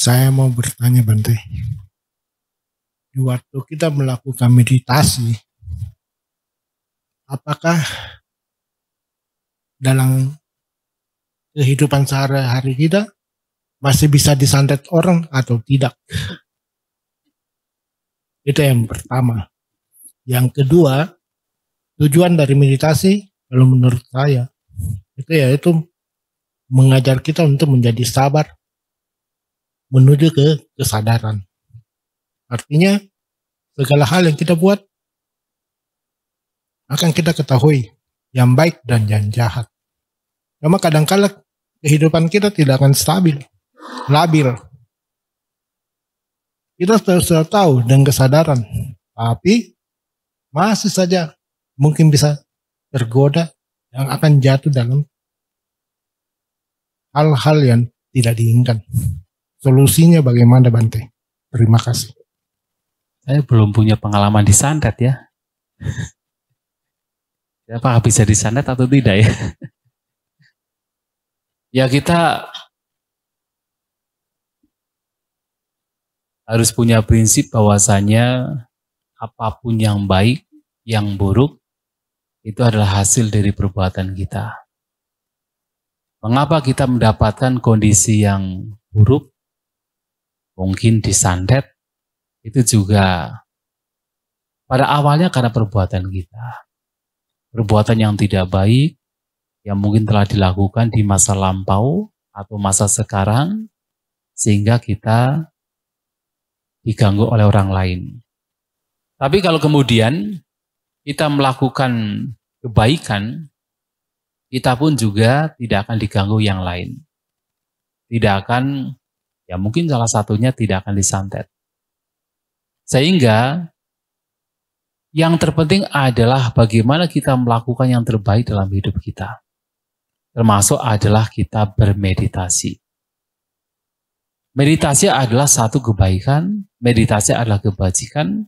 Saya mau bertanya Bante, di waktu kita melakukan meditasi, apakah dalam kehidupan sehari-hari kita masih bisa disantet orang atau tidak? Itu yang pertama. Yang kedua, tujuan dari meditasi, kalau menurut saya, itu yaitu mengajar kita untuk menjadi sabar menuju ke kesadaran. Artinya, segala hal yang kita buat akan kita ketahui yang baik dan yang jahat. Cuma kadang-kala kehidupan kita tidak akan stabil, labil. Kita sudah tahu dengan kesadaran, tapi masih saja mungkin bisa tergoda yang akan jatuh dalam hal-hal yang tidak diinginkan. Solusinya bagaimana Bante? Terima kasih. Saya belum punya pengalaman disantet ya. Apakah bisa disantet atau tidak ya? Ya kita harus punya prinsip bahwasanya apapun yang baik, yang buruk, itu adalah hasil dari perbuatan kita. Mengapa kita mendapatkan kondisi yang buruk, mungkin disantet, itu juga pada awalnya karena perbuatan kita. Perbuatan yang tidak baik, yang mungkin telah dilakukan di masa lampau atau masa sekarang, sehingga kita diganggu oleh orang lain. Tapi kalau kemudian kita melakukan kebaikan, kita pun juga tidak akan diganggu yang lain. Tidak akan, ya mungkin salah satunya tidak akan disantet. Sehingga yang terpenting adalah bagaimana kita melakukan yang terbaik dalam hidup kita. Termasuk adalah kita bermeditasi. Meditasi adalah satu kebaikan, meditasi adalah kebajikan,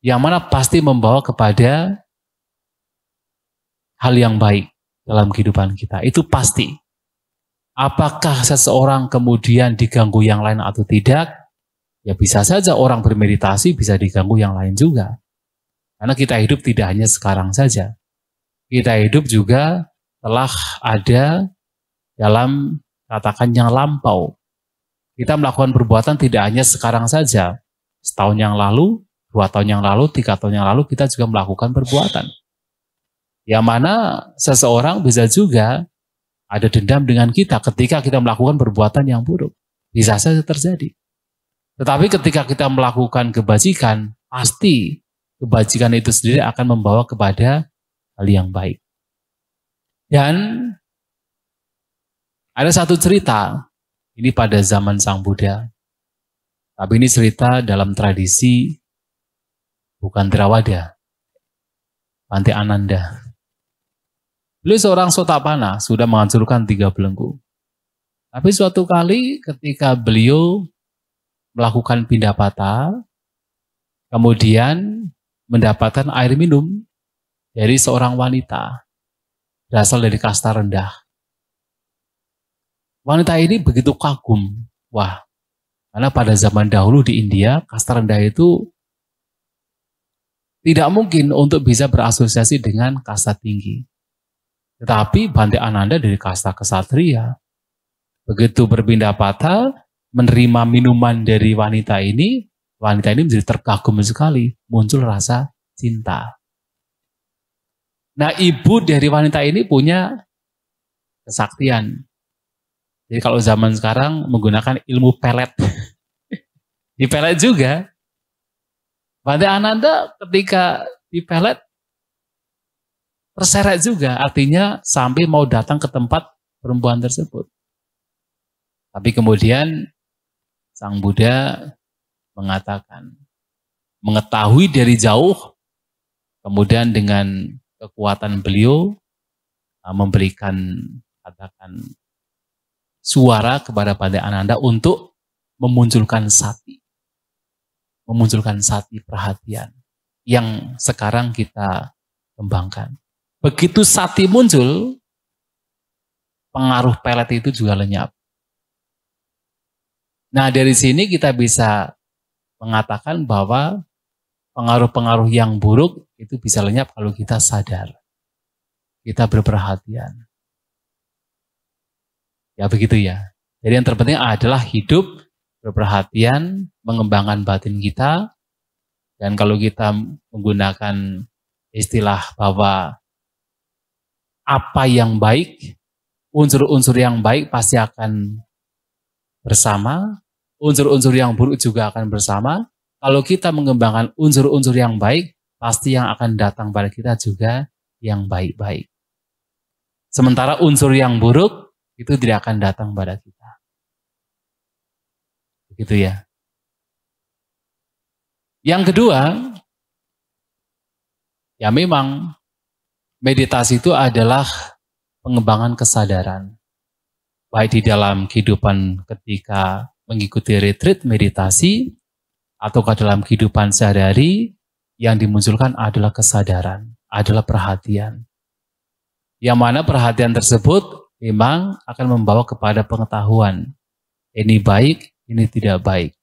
yang mana pasti membawa kepada hal yang baik dalam kehidupan kita. Itu pasti. Apakah seseorang kemudian diganggu yang lain atau tidak? Ya bisa saja orang bermeditasi bisa diganggu yang lain juga. Karena kita hidup tidak hanya sekarang saja. Kita hidup juga telah ada dalam katakan yang lampau. Kita melakukan perbuatan tidak hanya sekarang saja. Setahun yang lalu, 2 tahun yang lalu, 3 tahun yang lalu kita juga melakukan perbuatan. Yang mana seseorang bisa juga ada dendam dengan kita ketika kita melakukan perbuatan yang buruk. Bisa saja terjadi. Tetapi ketika kita melakukan kebajikan, pasti kebajikan itu sendiri akan membawa kepada hal yang baik. Dan ada satu cerita, ini pada zaman Sang Buddha. Tapi ini cerita dalam tradisi bukan Theravada, Bhante Ananda. Beliau seorang Sotapana, sudah menghancurkan 3 belenggu. Tapi suatu kali ketika beliau melakukan pindapata, kemudian mendapatkan air minum dari seorang wanita, berasal dari kasta rendah. Wanita ini begitu kagum. Wah, karena pada zaman dahulu di India, kasta rendah itu tidak mungkin untuk bisa berasosiasi dengan kasta tinggi. Tetapi Bhante Ananda dari kasta ksatria, begitu berpindah patah, menerima minuman dari wanita ini menjadi terkagum sekali, muncul rasa cinta. Nah, ibu dari wanita ini punya kesaktian. Jadi kalau zaman sekarang menggunakan ilmu pelet. Dipelet juga. Bhante Ananda ketika dipelet terseret juga, artinya sampai mau datang ke tempat perempuan tersebut. Tapi kemudian Sang Buddha mengatakan, mengetahui dari jauh, kemudian dengan kekuatan beliau memberikan katakan suara kepada Bhante Ananda untuk memunculkan sati. Memunculkan sati perhatian yang sekarang kita kembangkan. Begitu sati muncul, pengaruh pelet itu juga lenyap. Nah, dari sini kita bisa mengatakan bahwa pengaruh-pengaruh yang buruk itu bisa lenyap kalau kita sadar. Kita berperhatian. Ya begitu ya. Jadi yang terpenting adalah hidup, berperhatian, mengembangkan batin kita. Dan kalau kita menggunakan istilah bahwa apa yang baik, unsur-unsur yang baik pasti akan bersama, unsur-unsur yang buruk juga akan bersama. Kalau kita mengembangkan unsur-unsur yang baik, pasti yang akan datang pada kita juga yang baik-baik. Sementara unsur yang buruk, itu tidak akan datang pada kita. Begitu ya. Yang kedua, ya memang meditasi itu adalah pengembangan kesadaran. Baik di dalam kehidupan ketika mengikuti retreat meditasi, ataukah dalam kehidupan sehari-hari, yang dimunculkan adalah kesadaran, adalah perhatian. Yang mana perhatian tersebut memang akan membawa kepada pengetahuan. Ini baik, ini tidak baik.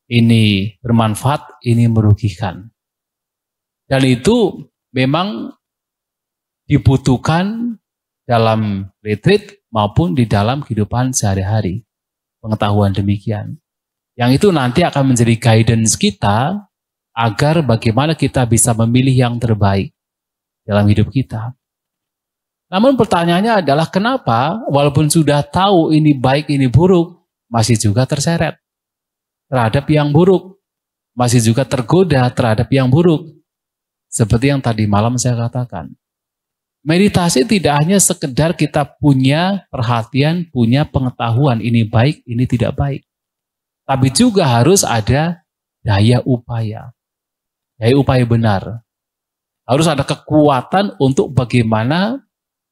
Ini bermanfaat, ini merugikan. Dan itu memang dibutuhkan dalam retreat maupun di dalam kehidupan sehari-hari. Pengetahuan demikian. Yang itu nanti akan menjadi guidance kita agar bagaimana kita bisa memilih yang terbaik dalam hidup kita. Namun pertanyaannya adalah kenapa walaupun sudah tahu ini baik, ini buruk, masih juga terseret terhadap yang buruk. Masih juga tergoda terhadap yang buruk. Seperti yang tadi malam saya katakan. Meditasi tidak hanya sekedar kita punya perhatian, punya pengetahuan ini baik, ini tidak baik. Tapi juga harus ada daya upaya. Daya upaya benar. Harus ada kekuatan untuk bagaimana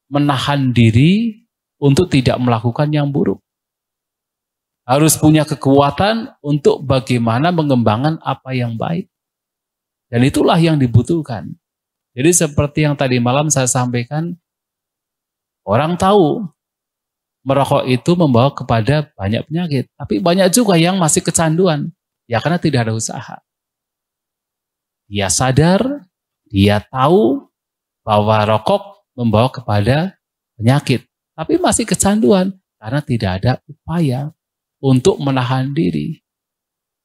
menahan diri untuk tidak melakukan yang buruk. Harus punya kekuatan untuk bagaimana mengembangkan apa yang baik. Dan itulah yang dibutuhkan. Jadi seperti yang tadi malam saya sampaikan, orang tahu merokok itu membawa kepada banyak penyakit. Tapi banyak juga yang masih kecanduan. Ya karena tidak ada usaha. Dia sadar, dia tahu bahwa rokok membawa kepada penyakit. Tapi masih kecanduan karena tidak ada upaya untuk menahan diri.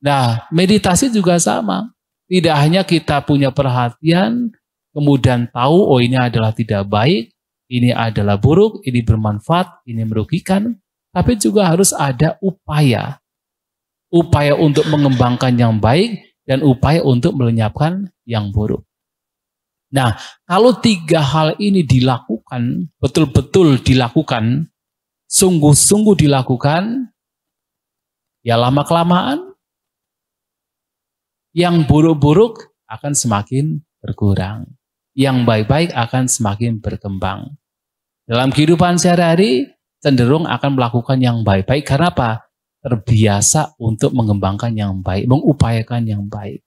Nah, meditasi juga sama. Tidak hanya kita punya perhatian, kemudian tahu, oh ini adalah tidak baik, ini adalah buruk, ini bermanfaat, ini merugikan. Tapi juga harus ada upaya. Upaya untuk mengembangkan yang baik, dan upaya untuk melenyapkan yang buruk. Nah, kalau tiga hal ini dilakukan, betul-betul dilakukan, sungguh-sungguh dilakukan, ya lama-kelamaan, yang buruk-buruk akan semakin berkurang. Yang baik-baik akan semakin berkembang. Dalam kehidupan sehari-hari, cenderung akan melakukan yang baik-baik. Karena apa? Terbiasa untuk mengembangkan yang baik, mengupayakan yang baik.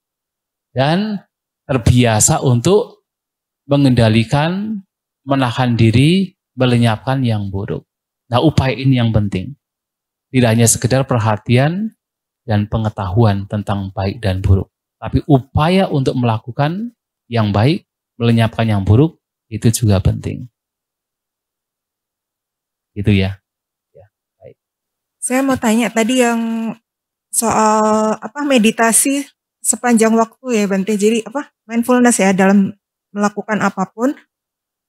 Dan terbiasa untuk mengendalikan, menahan diri, melenyapkan yang buruk. Nah, upaya ini yang penting. Tidak hanya sekedar perhatian dan pengetahuan tentang baik dan buruk. Tapi upaya untuk melakukan yang baik, melenyapkan yang buruk, itu juga penting. Itu ya. Ya, baik. Saya mau tanya tadi yang soal meditasi sepanjang waktu ya Bante. Jadi mindfulness ya dalam melakukan apapun.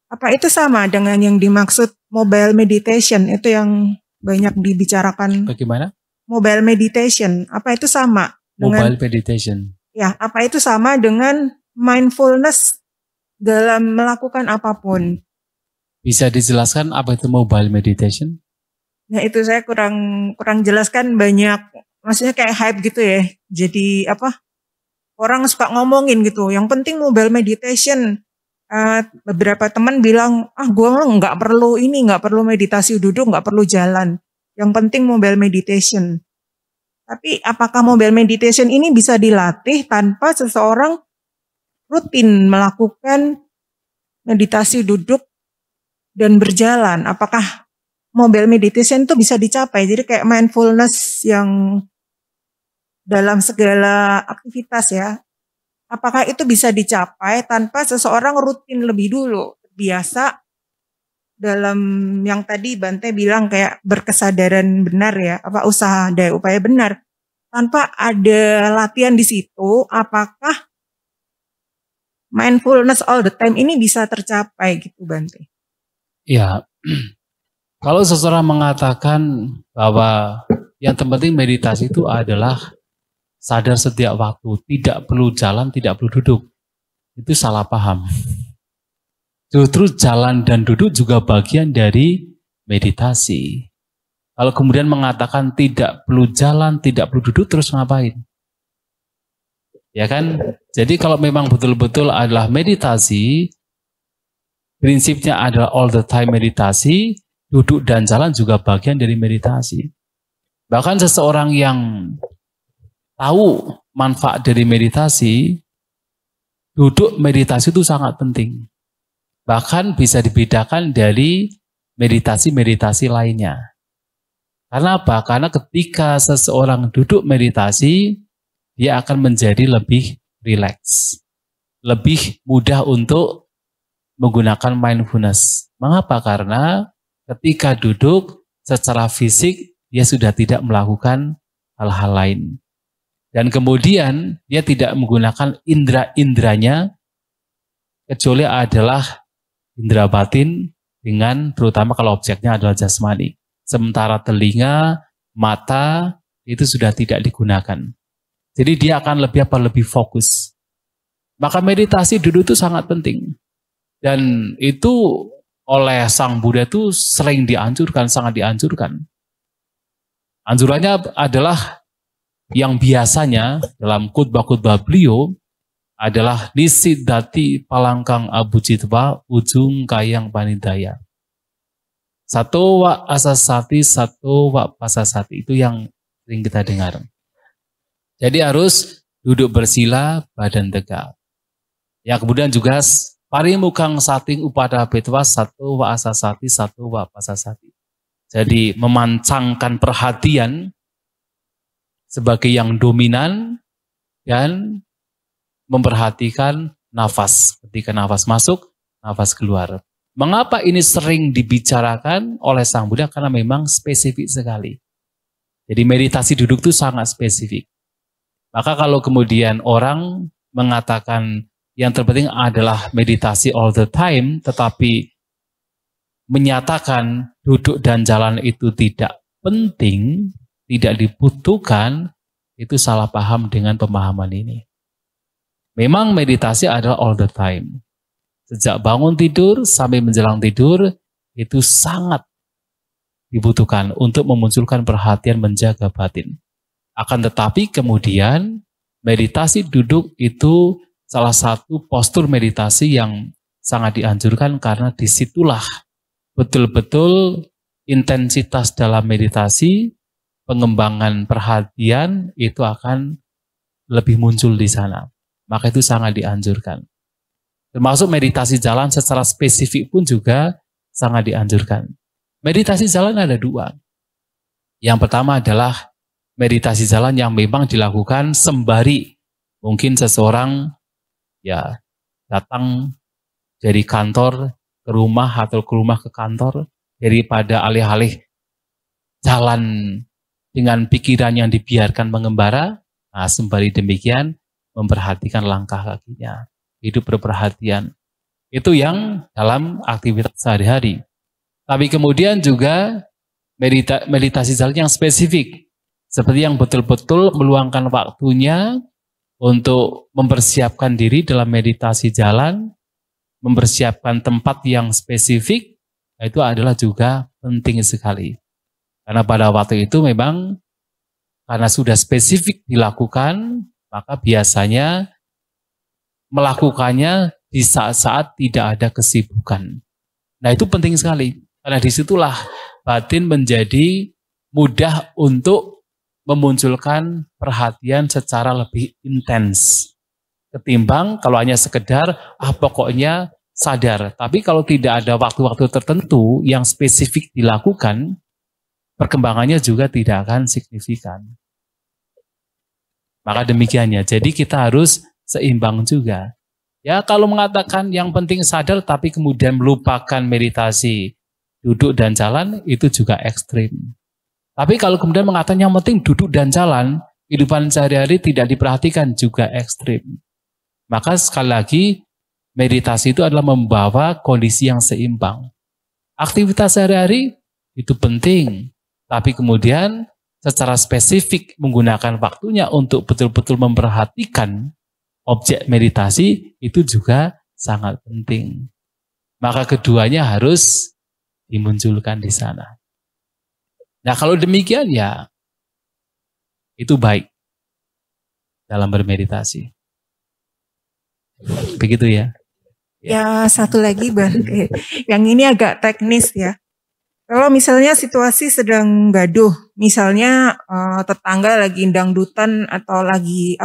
Apa itu sama dengan yang dimaksud mobile meditation itu yang banyak dibicarakan? Bagaimana? Mobile meditation. Apa itu sama dengan mobile meditation? Ya, apa itu sama dengan mindfulness dalam melakukan apapun? Bisa dijelaskan apa itu mobile meditation? Nah, itu saya kurang jelaskan, banyak, maksudnya kayak hype gitu ya. Jadi orang suka ngomongin gitu. Yang penting mobile meditation. Beberapa teman bilang, gue nggak perlu ini, nggak perlu meditasi duduk, nggak perlu jalan. Yang penting mobile meditation. Tapi apakah mobile meditation ini bisa dilatih tanpa seseorang rutin melakukan meditasi duduk dan berjalan? Apakah mobile meditation itu bisa dicapai. Jadi kayak mindfulness yang dalam segala aktivitas ya. Apakah itu bisa dicapai tanpa seseorang rutin lebih dulu biasa dalam yang tadi Bante bilang kayak berkesadaran benar ya, apa usaha daya upaya benar. Tanpa ada latihan di situ, apakah mindfulness all the time ini bisa tercapai gitu Bante? Ya, kalau seseorang mengatakan bahwa yang terpenting meditasi itu adalah sadar setiap waktu, tidak perlu jalan, tidak perlu duduk, itu salah paham. Justru jalan dan duduk juga bagian dari meditasi. Kalau kemudian mengatakan tidak perlu jalan, tidak perlu duduk, terus ngapain? Ya kan? Jadi kalau memang betul-betul adalah meditasi, prinsipnya adalah all the time meditasi, duduk dan jalan juga bagian dari meditasi. Bahkan seseorang yang tahu manfaat dari meditasi, duduk meditasi itu sangat penting. Bahkan bisa dibedakan dari meditasi-meditasi lainnya. Karena apa? Karena ketika seseorang duduk meditasi, dia akan menjadi lebih rileks, lebih mudah untuk menggunakan mindfulness. Mengapa? Karena ketika duduk secara fisik, dia sudah tidak melakukan hal-hal lain. Dan kemudian dia tidak menggunakan indera-inderanya, kecuali adalah indera batin dengan terutama kalau objeknya adalah jasmani. Sementara telinga, mata itu sudah tidak digunakan. Jadi dia akan lebih fokus. Maka meditasi duduk itu sangat penting. Dan itu oleh Sang Buddha itu sering dianjurkan, sangat dianjurkan. Anjurannya adalah yang biasanya dalam khutbah-khutbah beliau adalah nisidati palangkang abujitwa ujung kayang panidaya. Satu wa asasati, satu wa pasasati. Itu yang sering kita dengar. Jadi harus duduk bersila, badan tegak. Ya kemudian juga parimukang sating upada betwa, satu wa asasati, satu wa pasasati. Jadi memancangkan perhatian sebagai yang dominan dan memperhatikan nafas. Ketika nafas masuk, nafas keluar. Mengapa ini sering dibicarakan oleh Sang Buddha? Karena memang spesifik sekali. Jadi meditasi duduk itu sangat spesifik. Maka kalau kemudian orang mengatakan yang terpenting adalah meditasi all the time, tetapi menyatakan duduk dan jalan itu tidak penting, tidak dibutuhkan, itu salah paham dengan pemahaman ini. Memang meditasi adalah all the time. Sejak bangun tidur sampai menjelang tidur, itu sangat dibutuhkan untuk memunculkan perhatian menjaga batin. Akan tetapi kemudian meditasi duduk itu salah satu postur meditasi yang sangat dianjurkan karena disitulah betul-betul intensitas dalam meditasi, pengembangan perhatian itu akan lebih muncul di sana. Maka itu sangat dianjurkan. Termasuk meditasi jalan secara spesifik pun juga sangat dianjurkan. Meditasi jalan ada dua. Yang pertama adalah meditasi jalan yang memang dilakukan sembari. Mungkin seseorang ya datang dari kantor ke rumah atau ke rumah ke kantor, daripada alih-alih jalan dengan pikiran yang dibiarkan mengembara, nah sembari demikian memperhatikan langkah kakinya, hidup berperhatian. Itu yang dalam aktivitas sehari-hari. Tapi kemudian juga meditasi jalan yang spesifik, seperti yang betul-betul meluangkan waktunya untuk mempersiapkan diri dalam meditasi jalan, mempersiapkan tempat yang spesifik, itu adalah juga penting sekali. Karena pada waktu itu memang karena sudah spesifik dilakukan, maka biasanya melakukannya di saat-saat tidak ada kesibukan. Nah itu penting sekali, karena disitulah batin menjadi mudah untuk memunculkan perhatian secara lebih intens. Ketimbang kalau hanya sekedar, pokoknya sadar. Tapi kalau tidak ada waktu-waktu tertentu yang spesifik dilakukan, perkembangannya juga tidak akan signifikan. Maka demikiannya. Jadi kita harus seimbang juga. Ya kalau mengatakan yang penting sadar tapi kemudian melupakan meditasi, duduk dan jalan, itu juga ekstrim. Tapi kalau kemudian mengatakan yang penting duduk dan jalan, kehidupan sehari-hari tidak diperhatikan, juga ekstrim. Maka sekali lagi, meditasi itu adalah membawa kondisi yang seimbang. Aktivitas sehari-hari itu penting, tapi kemudian secara spesifik menggunakan waktunya untuk betul-betul memperhatikan objek meditasi itu juga sangat penting. Maka keduanya harus dimunculkan di sana. Nah kalau demikian ya itu baik dalam bermeditasi. Begitu ya. Ya satu lagi Bang, yang ini agak teknis ya. Kalau misalnya situasi sedang gaduh, misalnya tetangga lagi dangdutan atau lagi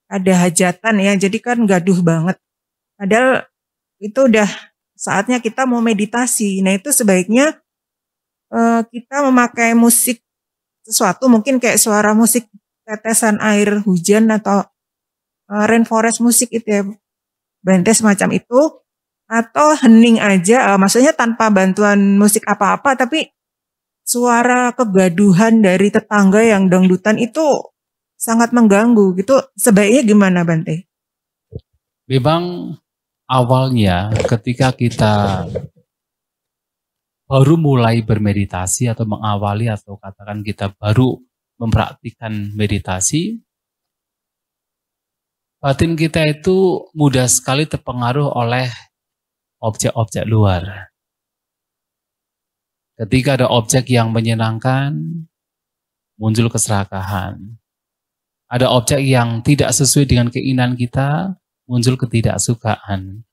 ada hajatan ya, jadi kan gaduh banget. Padahal itu udah saatnya kita mau meditasi. Nah itu sebaiknya kita memakai musik sesuatu, mungkin kayak suara musik tetesan air hujan atau rainforest musik itu ya, Bante, semacam itu. Atau hening aja, maksudnya tanpa bantuan musik apa-apa, tapi suara kegaduhan dari tetangga yang dangdutan itu sangat mengganggu gitu. Sebaiknya gimana Bante? Memang awalnya ketika kita baru mulai bermeditasi atau mengawali atau katakan kita baru mempraktikkan meditasi, batin kita itu mudah sekali terpengaruh oleh objek-objek luar. Ketika ada objek yang menyenangkan, muncul keserakahan. Ada objek yang tidak sesuai dengan keinginan kita, muncul ketidaksukaan.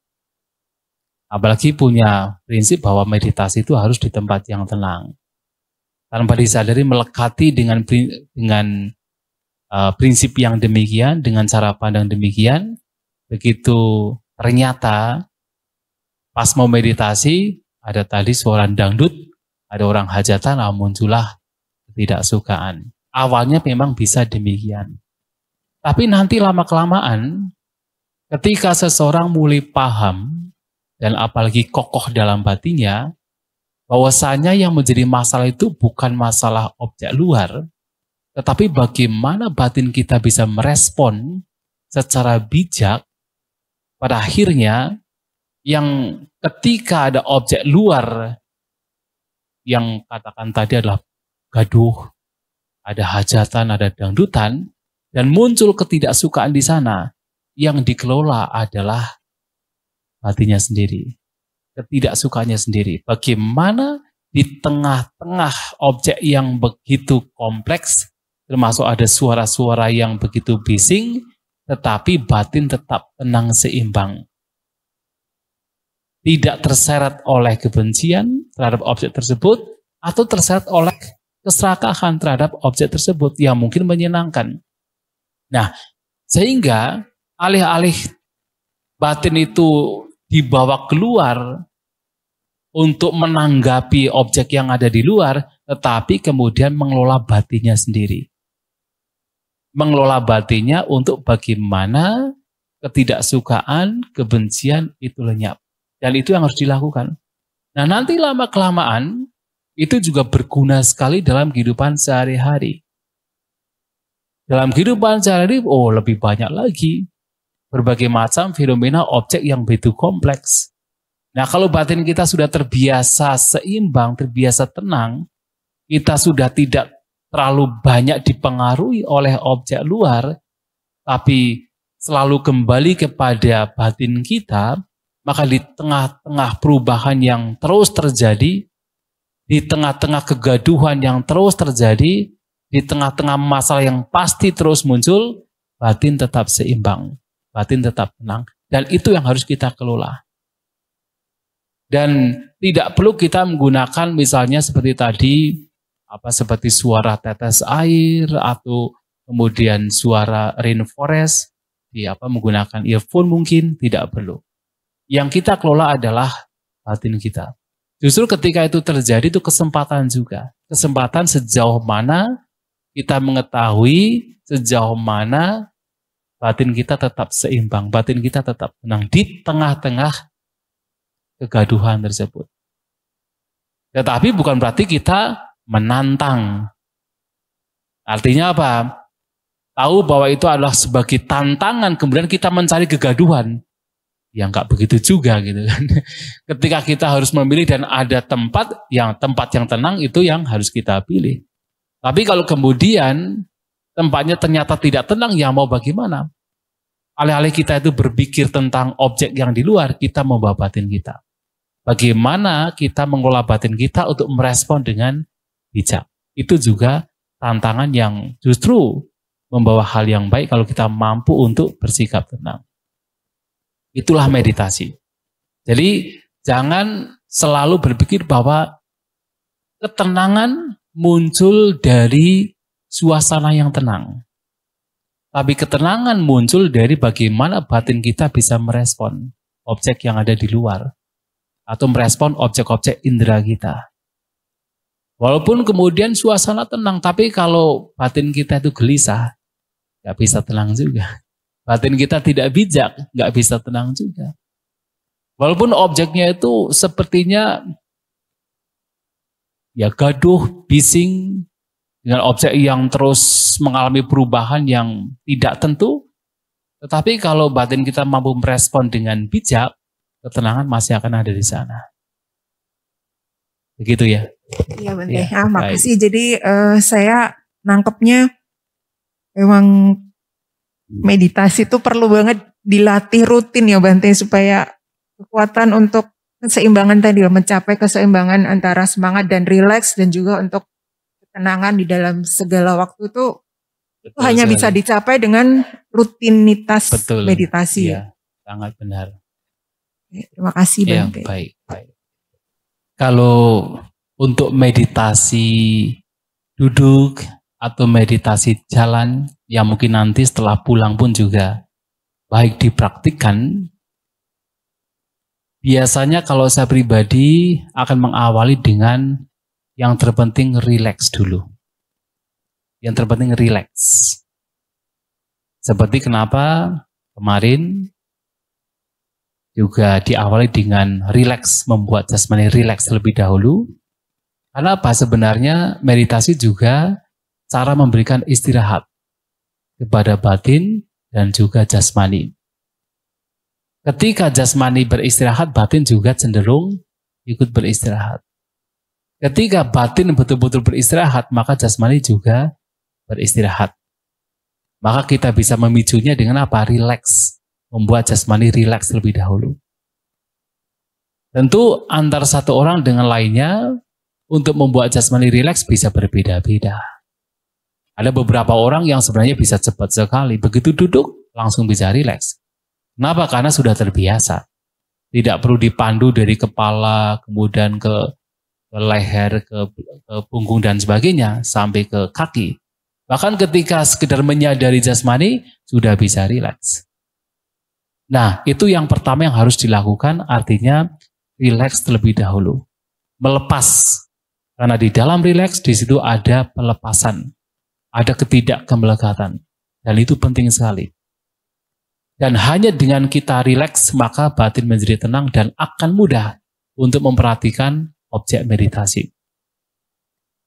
Apalagi punya prinsip bahwa meditasi itu harus di tempat yang tenang. Tanpa disadari melekati dengan prinsip yang demikian, dengan cara pandang demikian, begitu ternyata pas mau meditasi, ada tadi suara dangdut, ada orang hajatan, muncullah ketidaksukaan. Awalnya memang bisa demikian. Tapi nanti lama-kelamaan, ketika seseorang mulai paham, dan apalagi kokoh dalam batinnya, bahwasanya yang menjadi masalah itu bukan masalah objek luar, tetapi bagaimana batin kita bisa merespon secara bijak, pada akhirnya, yang ketika ada objek luar yang katakan tadi adalah gaduh, ada hajatan, ada dangdutan, dan muncul ketidaksukaan di sana, yang dikelola adalah batinnya sendiri, ketidaksukaannya sendiri. Bagaimana di tengah-tengah objek yang begitu kompleks, termasuk ada suara-suara yang begitu bising, tetapi batin tetap tenang seimbang. Tidak terseret oleh kebencian terhadap objek tersebut, atau terseret oleh keserakahan terhadap objek tersebut yang mungkin menyenangkan. Nah, sehingga alih-alih batin itu dibawa keluar untuk menanggapi objek yang ada di luar, tetapi kemudian mengelola batinnya sendiri. Mengelola batinnya untuk bagaimana ketidaksukaan, kebencian itu lenyap. Dan itu yang harus dilakukan. Nah nanti lama-kelamaan itu juga berguna sekali dalam kehidupan sehari-hari. Dalam kehidupan sehari-hari, lebih banyak lagi. Berbagai macam fenomena objek yang begitu kompleks. Nah kalau batin kita sudah terbiasa seimbang, terbiasa tenang, kita sudah tidak terlalu banyak dipengaruhi oleh objek luar, tapi selalu kembali kepada batin kita, maka di tengah-tengah perubahan yang terus terjadi, di tengah-tengah kegaduhan yang terus terjadi, di tengah-tengah masalah yang pasti terus muncul, batin tetap seimbang, batin tetap tenang. Dan itu yang harus kita kelola. Dan tidak perlu kita menggunakan misalnya seperti tadi, seperti suara tetes air, atau kemudian suara rainforest, menggunakan earphone mungkin, tidak perlu. Yang kita kelola adalah batin kita. Justru ketika itu terjadi itu kesempatan juga. Kesempatan sejauh mana kita mengetahui, sejauh mana batin kita tetap seimbang, batin kita tetap tenang di tengah-tengah kegaduhan tersebut. Tetapi bukan berarti kita menantang. Artinya apa? Tahu bahwa itu adalah sebagai tantangan, kemudian kita mencari kegaduhan. Ya nggak begitu juga gitu kan. Ketika kita harus memilih dan ada tempat yang tenang itu yang harus kita pilih. Tapi kalau kemudian tempatnya ternyata tidak tenang, ya mau bagaimana? Alih-alih kita itu berpikir tentang objek yang di luar, kita membawa batin kita. Bagaimana kita mengelola batin kita untuk merespon dengan bijak. Itu juga tantangan yang justru membawa hal yang baik kalau kita mampu untuk bersikap tenang. Itulah meditasi. Jadi jangan selalu berpikir bahwa ketenangan muncul dari suasana yang tenang. Tapi ketenangan muncul dari bagaimana batin kita bisa merespon objek yang ada di luar. Atau merespon objek-objek indera kita. Walaupun kemudian suasana tenang, tapi kalau batin kita itu gelisah, nggak bisa tenang juga. Batin kita tidak bijak, nggak bisa tenang juga. Walaupun objeknya itu sepertinya ya gaduh, bising, dengan objek yang terus mengalami perubahan yang tidak tentu, tetapi kalau batin kita mampu merespon dengan bijak, ketenangan masih akan ada di sana. Begitu ya? Iya Bante. Ya, makasih. Jadi saya nangkepnya memang meditasi itu perlu banget dilatih rutin ya Bante, supaya kekuatan untuk keseimbangan tadi, mencapai keseimbangan antara semangat dan rileks, dan juga untuk ketenangan di dalam segala waktu itu hanya bisa dicapai dengan rutinitas meditasi. Iya, sangat benar. Terima kasih Bante. Baik. Kalau untuk meditasi duduk atau meditasi jalan yang mungkin nanti setelah pulang pun juga baik dipraktikkan, biasanya kalau saya pribadi akan mengawali dengan yang terpenting rileks dulu. Yang terpenting rileks. Seperti kenapa kemarin juga diawali dengan rileks, membuat jasmani rileks terlebih dahulu. Karena apa? Sebenarnya meditasi juga cara memberikan istirahat kepada batin dan juga jasmani. Ketika jasmani beristirahat, batin juga cenderung ikut beristirahat. Ketika batin betul-betul beristirahat, maka jasmani juga beristirahat. Maka kita bisa memicunya dengan apa? Rileks. Membuat jasmani rileks terlebih dahulu. Tentu antar satu orang dengan lainnya untuk membuat jasmani rileks bisa berbeda-beda. Ada beberapa orang yang sebenarnya bisa cepat sekali. Begitu duduk, langsung bisa rileks. Kenapa? Karena sudah terbiasa. Tidak perlu dipandu dari kepala, kemudian ke leher, ke punggung dan sebagainya, sampai ke kaki. Bahkan ketika sekedar menyadari jasmani, sudah bisa rileks. Nah, itu yang pertama yang harus dilakukan, artinya rileks terlebih dahulu. Melepas. Karena di dalam rileks, di situ ada pelepasan. Ada ketidakkemelekatan. Dan itu penting sekali. Dan hanya dengan kita rileks, maka batin menjadi tenang dan akan mudah untuk memperhatikan objek meditasi.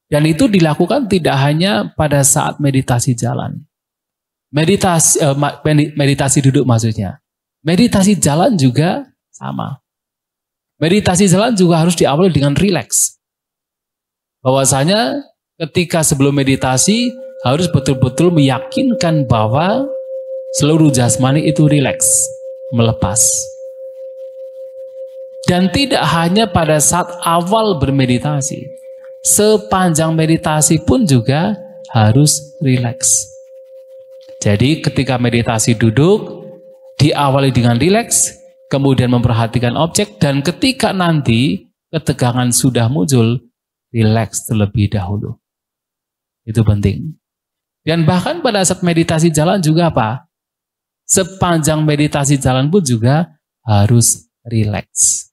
Dan itu dilakukan tidak hanya pada saat meditasi jalan. Meditasi duduk maksudnya. Meditasi jalan juga sama. Meditasi jalan juga harus diawali dengan rileks. Bahwasanya ketika sebelum meditasi harus betul-betul meyakinkan bahwa seluruh jasmani itu rileks, melepas. Dan tidak hanya pada saat awal bermeditasi. Sepanjang meditasi pun juga harus rileks. Jadi ketika meditasi duduk, diawali dengan rileks, kemudian memperhatikan objek, dan ketika nanti ketegangan sudah muncul, rileks terlebih dahulu. Itu penting. Dan bahkan pada saat meditasi jalan juga apa? Sepanjang meditasi jalan pun juga harus rileks.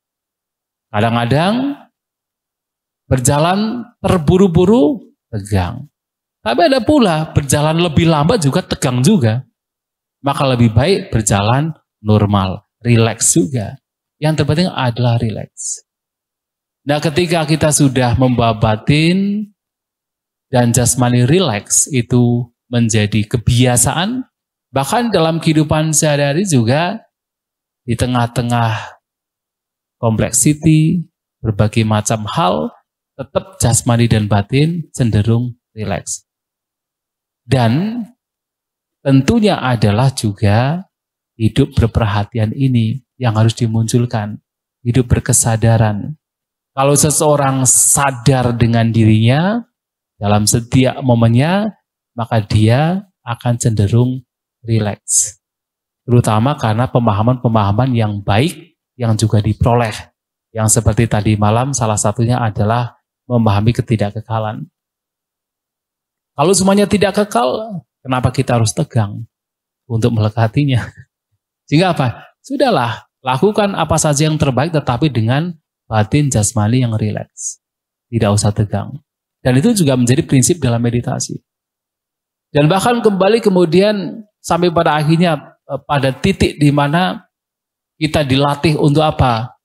Kadang-kadang berjalan terburu-buru, tegang. Tapi ada pula berjalan lebih lambat juga tegang juga. Maka lebih baik berjalan normal, rileks juga. Yang terpenting adalah rileks. Nah, ketika kita sudah membawa batin dan jasmani rileks itu menjadi kebiasaan, bahkan dalam kehidupan sehari-hari juga di tengah-tengah kompleksiti, berbagai macam hal, tetap jasmani dan batin cenderung rileks. Dan tentunya adalah juga hidup berperhatian ini yang harus dimunculkan. Hidup berkesadaran. Kalau seseorang sadar dengan dirinya dalam setiap momennya, maka dia akan cenderung rileks. Terutama karena pemahaman-pemahaman yang baik yang juga diperoleh. Yang seperti tadi malam salah satunya adalah memahami ketidakkekalan. Kalau semuanya tidak kekal, kenapa kita harus tegang untuk melekatinya? Sehingga apa? Sudahlah, lakukan apa saja yang terbaik tetapi dengan batin jasmani yang rileks. Tidak usah tegang. Dan itu juga menjadi prinsip dalam meditasi. Dan bahkan kembali kemudian sampai pada akhirnya pada titik di mana kita dilatih untuk apa?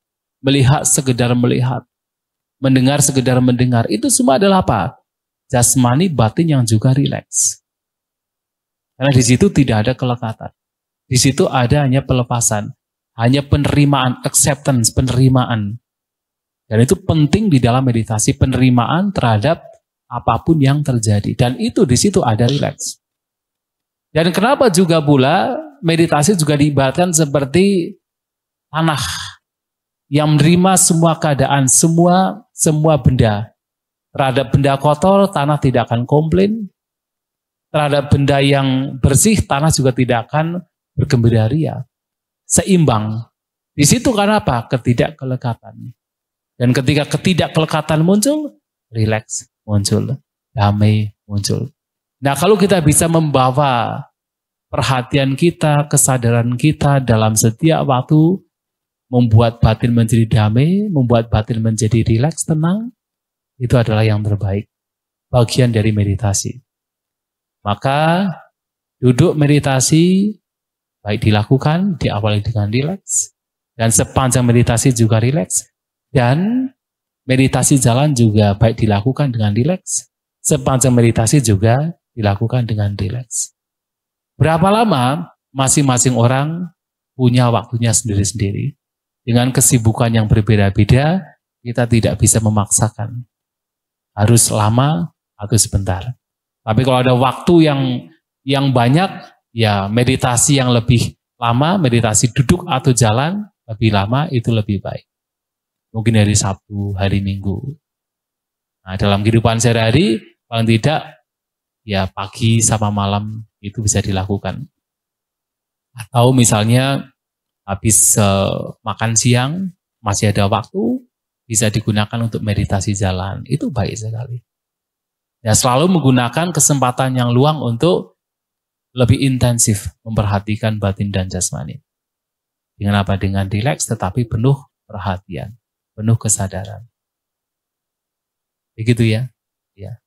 Melihat sekedar melihat. Mendengar sekedar mendengar. Itu semua adalah apa? Jasmani batin yang juga rileks. Karena di situ tidak ada kelekatan. Di situ ada hanya pelepasan. Hanya penerimaan, acceptance, penerimaan. Dan itu penting di dalam meditasi, penerimaan terhadap apapun yang terjadi. Dan itu di situ ada rileks. Dan kenapa juga pula meditasi juga diibaratkan seperti tanah yang menerima semua keadaan, semua benda. Terhadap benda kotor, tanah tidak akan komplain. Terhadap benda yang bersih, tanah juga tidak akan bergembira ria. Seimbang. Di situ karena apa? Ketidakkelekatan. Dan ketika ketidakkelekatan muncul, rileks muncul, damai muncul. Nah, kalau kita bisa membawa perhatian kita, kesadaran kita dalam setiap waktu, membuat batin menjadi damai, membuat batin menjadi rileks, tenang, itu adalah yang terbaik. Bagian dari meditasi. Maka duduk meditasi baik dilakukan, diawali dengan rileks. Dan sepanjang meditasi juga rileks. Dan meditasi jalan juga baik dilakukan dengan rileks. Sepanjang meditasi juga dilakukan dengan rileks. Berapa lama masing-masing orang punya waktunya sendiri-sendiri. Dengan kesibukan yang berbeda-beda, kita tidak bisa memaksakan. Harus lama atau sebentar. Tapi kalau ada waktu yang banyak, ya meditasi yang lebih lama, meditasi duduk atau jalan lebih lama itu lebih baik. Mungkin hari Sabtu, hari Minggu. Nah, dalam kehidupan sehari-hari, paling tidak ya pagi sama malam itu bisa dilakukan. Atau misalnya habis makan siang, masih ada waktu, bisa digunakan untuk meditasi jalan. Itu baik sekali. Ya, selalu menggunakan kesempatan yang luang untuk lebih intensif memperhatikan batin dan jasmani. Dengan apa? Dengan rileks tetapi penuh perhatian, penuh kesadaran. Begitu ya. Ya.